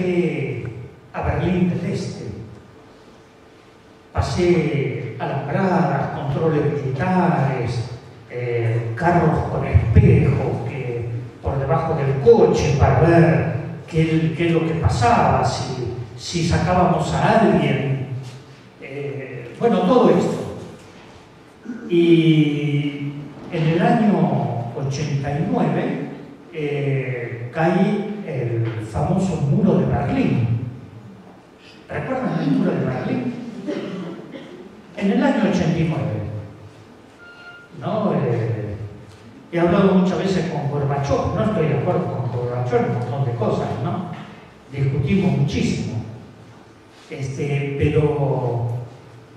viajé a Berlín del Este, pasé alambradas, controles militares, carros con espejos que por debajo del coche para ver qué es lo que pasaba, si sacábamos a alguien, bueno, todo esto. Y en el año 89 cae el famoso muro de Berlín. ¿Recuerdan el muro de Berlín? En el año 89, ¿no? He hablado muchas veces con Gorbachev, no estoy de acuerdo con Gorbachev en un montón de cosas, ¿no? Discutimos muchísimo. Pero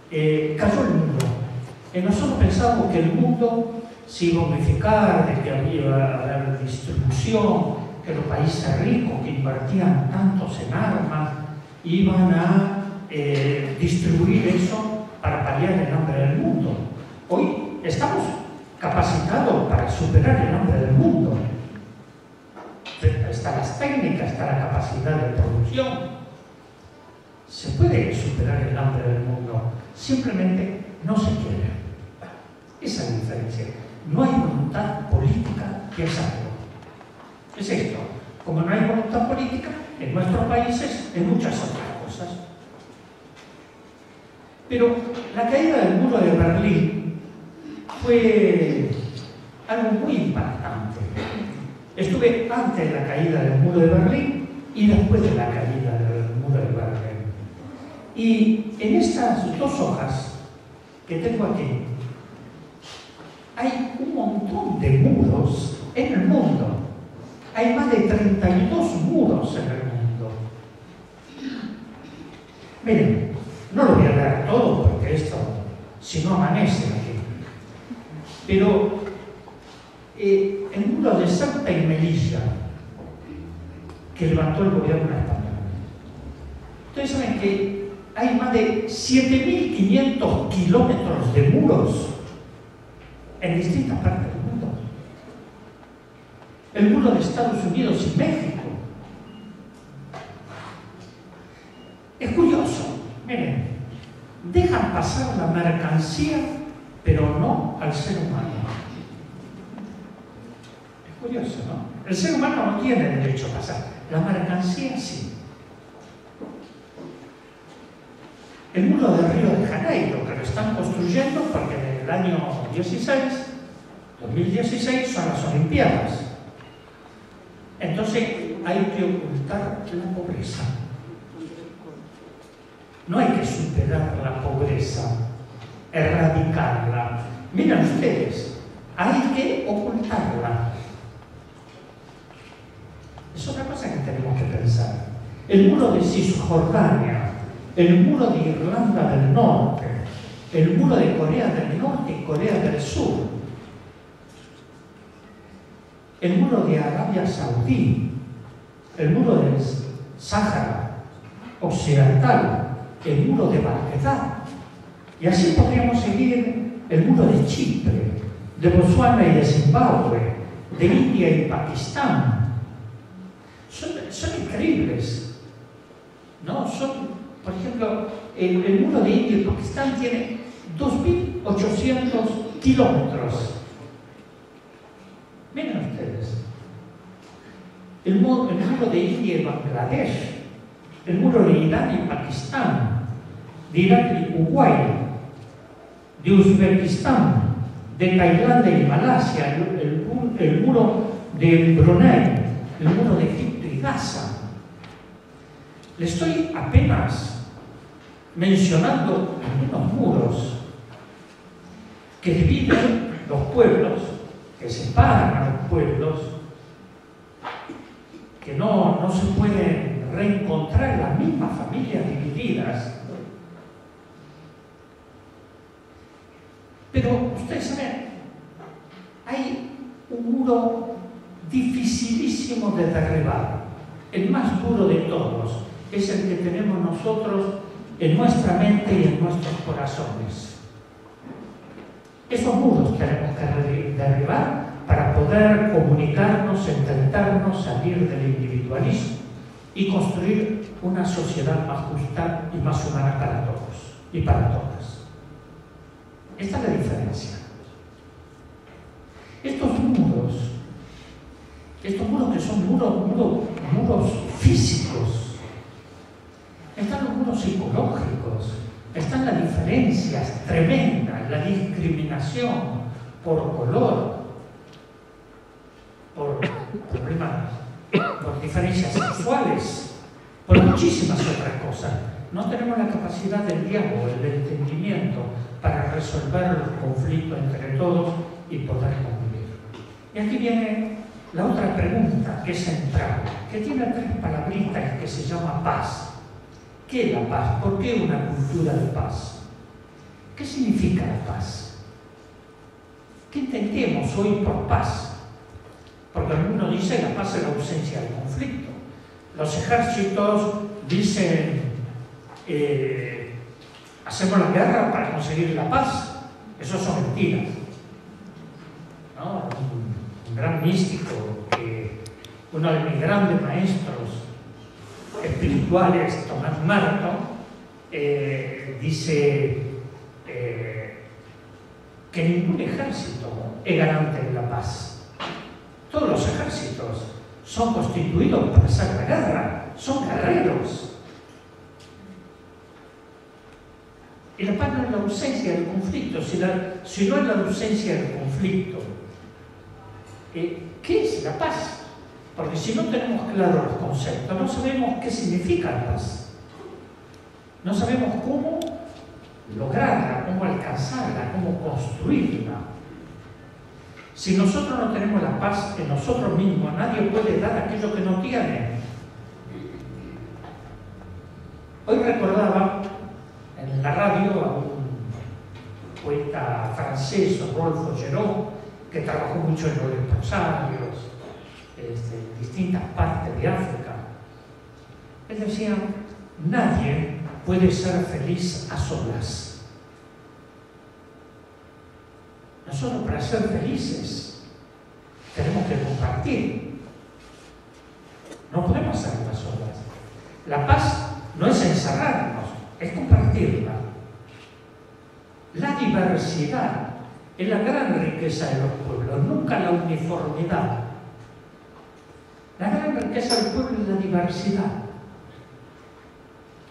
cayó el mundo. Nosotros pensábamos que el mundo se iba a unificar, de que había la distribución, que los países ricos que invertían tantos en armas iban a distribuir eso para paliar el hambre del mundo. Hoy estamos capacitados para superar el hambre del mundo. Están las técnicas, está la capacidad de producción. Se puede superar el hambre del mundo, simplemente no se quiere. Esa es la diferencia. No hay voluntad política de hacerlo. Es esto. Como no hay voluntad política, en nuestros países, en muchas otras cosas. Pero la caída del muro de Berlín fue algo muy impactante. Estuve antes de la caída del muro de Berlín y después de la caída del muro de Berlín. Y en estas dos hojas que tengo aquí, hay un montón de muros en el mundo. Hay más de 32 muros en el mundo. Miren, no lo voy a leer todo porque esto, si no amanece aquí. Pero el muro de Ceuta y Melilla, que levantó el gobierno español. Ustedes saben que hay más de 7.500 kilómetros de muros en distintas partes del mundo. El muro de Estados Unidos y México. Es curioso, miren, dejan pasar la mercancía, pero no al ser humano. Es curioso, ¿no? El ser humano no tiene derecho a pasar, la mercancía sí. El muro de Río de Janeiro, que lo están construyendo porque en el año 2016 son las Olimpiadas. Entonces hay que ocultar la pobreza. No hay que superar la pobreza, erradicarla. Miren ustedes, hay que ocultarla. Es otra cosa que tenemos que pensar. El muro de Cisjordania, el muro de Irlanda del Norte, el muro de Corea del Norte y Corea del Sur, el muro de Arabia Saudí, el muro del Sáhara Occidental, el muro de Bagdad, y así podríamos seguir el muro de Chipre, de Botsuana y de Zimbabue, de India y Pakistán. Son increíbles, ¿no? Por ejemplo, el muro de India y Pakistán tiene 2.800 kilómetros. Miren ustedes. El muro de India y Bangladesh, el muro de Irán y Pakistán, de Irak y Uruguay, de Uzbekistán, de Tailandia y Malasia, el muro de Brunei, el muro de Egipto y Gaza. Le estoy apenas mencionando algunos muros que dividen los pueblos, que separan a los pueblos, que no se pueden reencontrar en las mismas familias divididas. Pero ustedes saben, hay un muro dificilísimo de derribar, el más duro de todos, es el que tenemos nosotros en nuestra mente y en nuestros corazones. Esos muros tenemos que derribar para poder comunicarnos, entendernos, salir del individualismo y construir una sociedad más justa y más humana para todos y para todas. Esta es la diferencia. Estos muros que son muros físicos, están los muros psicológicos, están las diferencias tremendas, la discriminación por color, por problemas, por diferencias sexuales, por muchísimas otras cosas. No tenemos la capacidad del diálogo, del entendimiento para resolver los conflictos entre todos y poder convivir. Y aquí viene la otra pregunta, que es central, que tiene 3 palabritas que se llama paz. ¿Qué es la paz? ¿Por qué una cultura de paz? ¿Qué significa la paz? ¿Qué entendemos hoy por paz? Porque alguno dice la paz es la ausencia del conflicto. Los ejércitos dicen hacemos la guerra para conseguir la paz. Eso son mentiras, ¿no? Un gran místico, uno de mis grandes maestros espirituales, Tomás Marto, dice que ningún ejército es garante de la paz. Todos los ejércitos son constituidos para hacer la guerra, son guerreros. Y la paz no es la ausencia del conflicto, si no es la ausencia del conflicto. ¿Qué es la paz? Porque si no tenemos claros los conceptos, no sabemos qué significa la paz. No sabemos cómo lograrla, cómo alcanzarla, cómo construirla. Si nosotros no tenemos la paz en nosotros mismos, nadie puede dar aquello que no tiene. Hoy recordaba en la radio a un poeta francés, Rodolphe Géraud, que trabajó mucho en los leprosarios, en distintas partes de África. Él decía, nadie puede ser feliz a solas. Nosotros, para ser felices, tenemos que compartir. No podemos hacerlo a solas. La paz no es encerrarnos, es compartirla. La diversidad es la gran riqueza de los pueblos, nunca la uniformidad. La gran riqueza del pueblo es la diversidad.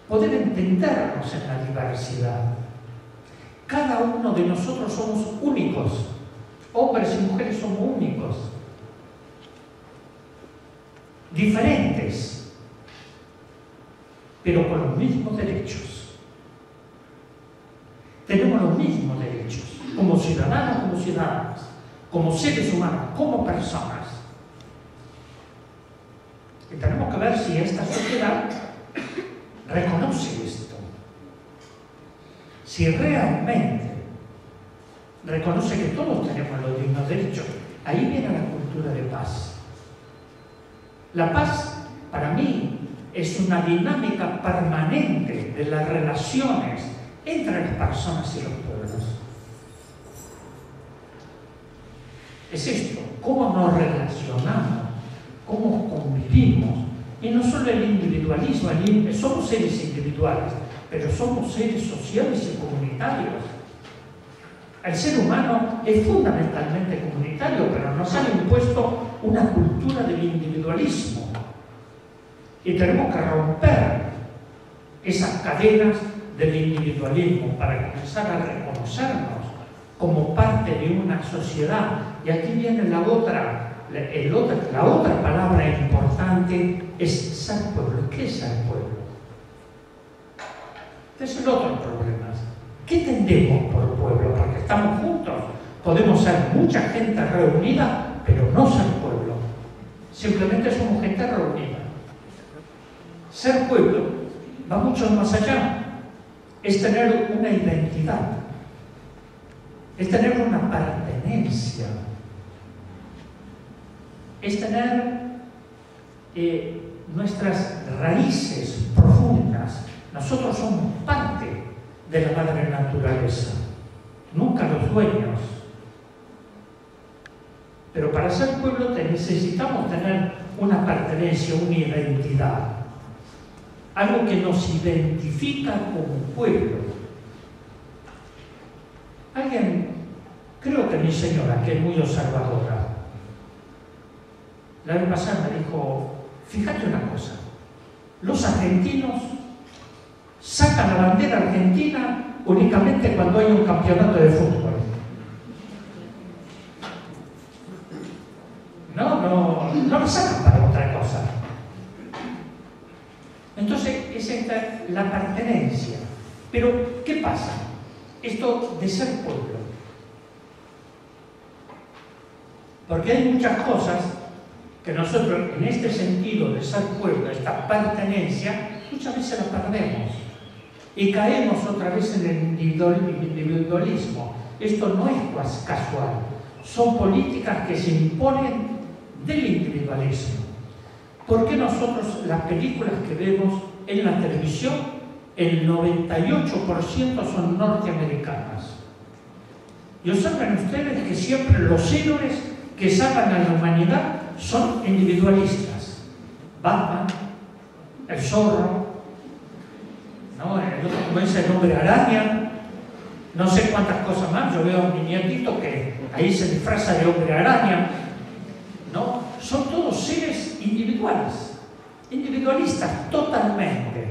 Poder entendernos en la diversidad. Cada uno de nosotros somos únicos. Hombres y mujeres somos únicos. Diferentes, pero con los mismos derechos. Tenemos los mismos derechos, como ciudadanos, como ciudadanas, como seres humanos, como personas. Y tenemos que ver si esta sociedad reconoce esto. Si realmente reconoce que todos tenemos los mismos derechos, ahí viene la cultura de paz. La paz, para mí, es una dinámica permanente de las relaciones entre las personas y los pueblos. Es esto, cómo nos relacionamos, cómo convivimos, y no solo el individualismo, somos seres individuales, pero somos seres sociales y comunitarios. El ser humano es fundamentalmente comunitario, pero nos han impuesto una cultura del individualismo. Y tenemos que romper esas cadenas del individualismo para comenzar a reconocernos como parte de una sociedad. Y aquí viene la otra palabra importante, es ser pueblo. ¿Qué es ser pueblo? Este es el otro problema. ¿Qué entendemos por pueblo? Porque estamos juntos. Podemos ser mucha gente reunida, pero no ser pueblo. Simplemente somos gente reunida. Ser pueblo va mucho más allá. Es tener una identidad. Es tener una pertenencia. Es tener nuestras raíces profundas. Nosotros somos parte de la madre naturaleza, nunca los dueños. Pero para ser pueblo necesitamos tener una pertenencia, una identidad. algo que nos identifica como pueblo. Alguien, creo que mi señora, que es muy observadora, la vez pasada me dijo, fíjate una cosa, los argentinos sacan la bandera argentina únicamente cuando hay un campeonato de fútbol. No lo sacan para otra cosa. Entonces, es esta la pertenencia. Pero, ¿qué pasa? Esto de ser pueblo. Porque hay muchas cosas que nosotros, en este sentido de ser pueblo, esta pertenencia, muchas veces la perdemos. Y caemos otra vez en el individualismo. Esto no es casual. Son políticas que se imponen del individualismo. ¿Por qué nosotros las películas que vemos en la televisión, el 98% son norteamericanas? Y observen ustedes que siempre los héroes que salvan a la humanidad son individualistas. Batman, el zorro, ¿no? El otro, como dice, el hombre araña, no sé cuántas cosas más. Yo veo a mi nietito que ahí se disfraza de hombre araña, ¿no? Son todos seres individuales, individualistas totalmente.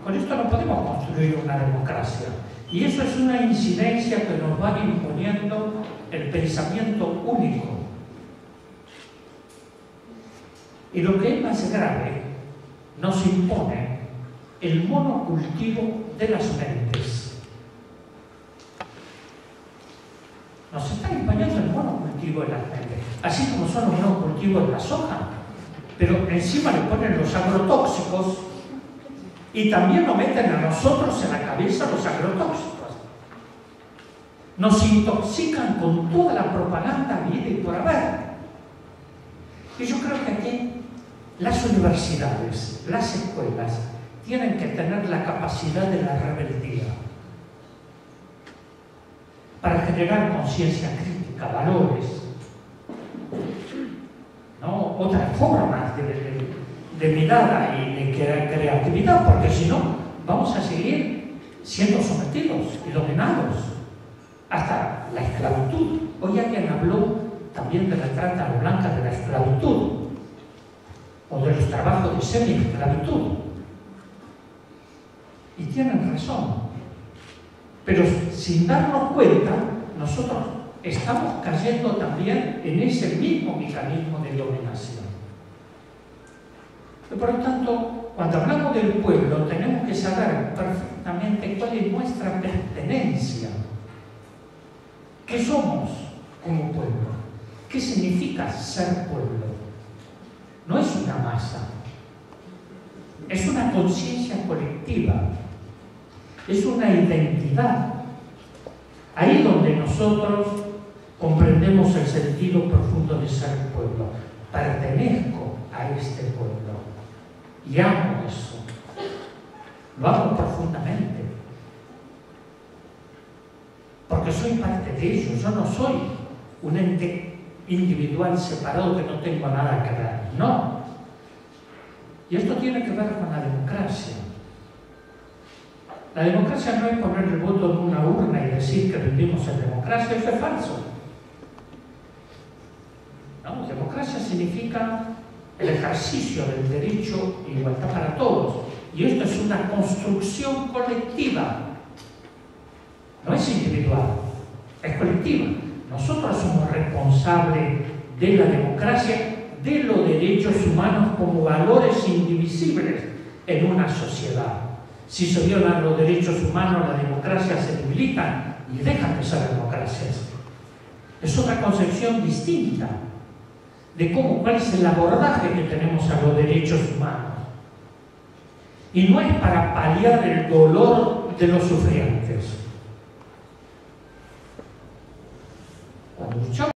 Con esto no podemos construir una democracia. Y eso es una incidencia que nos va imponiendo el pensamiento único. Y lo que es más grave, nos impone el monocultivo de las mentes. Nos está imponiendo el monocultivo de las mentes, así como son los monocultivos de la soja, pero encima le ponen los agrotóxicos y también nos meten a nosotros en la cabeza los agrotóxicos. Nos intoxican con toda la propaganda vida y por haber. Y yo creo que aquí las universidades, las escuelas, tienen que tener la capacidad de la rebeldía para generar conciencia crítica, valores, ¿no? Otras formas de mirada y de creatividad, porque si no, vamos a seguir siendo sometidos y dominados hasta la esclavitud. Hoy alguien habló también de la trata blanca, de la esclavitud, o de los trabajos de semi-esclavitud. Y tienen razón. Pero sin darnos cuenta, nosotros estamos cayendo también en ese mismo mecanismo de dominación. Y por lo tanto, cuando hablamos del pueblo, tenemos que saber perfectamente cuál es nuestra pertenencia. ¿Qué somos como pueblo? ¿Qué significa ser pueblo? No es una masa, es una conciencia colectiva, es una identidad. Ahí donde nosotros comprendemos el sentido profundo de ser pueblo. Pertenezco a este pueblo y amo eso. Lo amo profundamente. Porque soy parte de ellos. Yo no soy un ente individual separado que no tengo nada que ver. No. Y esto tiene que ver con la democracia. La democracia no es poner el voto en una urna y decir que vivimos en democracia. Eso es falso. ¿No? Democracia significa el ejercicio del derecho a igualdad para todos. Y esto es una construcción colectiva. No es individual, es colectiva. Nosotros somos responsables de la democracia, de los derechos humanos como valores indivisibles en una sociedad. Si se violan los derechos humanos, la democracia se debilita y dejan de ser democracias. Es otra concepción distinta de cuál es el abordaje que tenemos a los derechos humanos. Y no es para paliar el dolor de los sufrientes. Cuando luchamos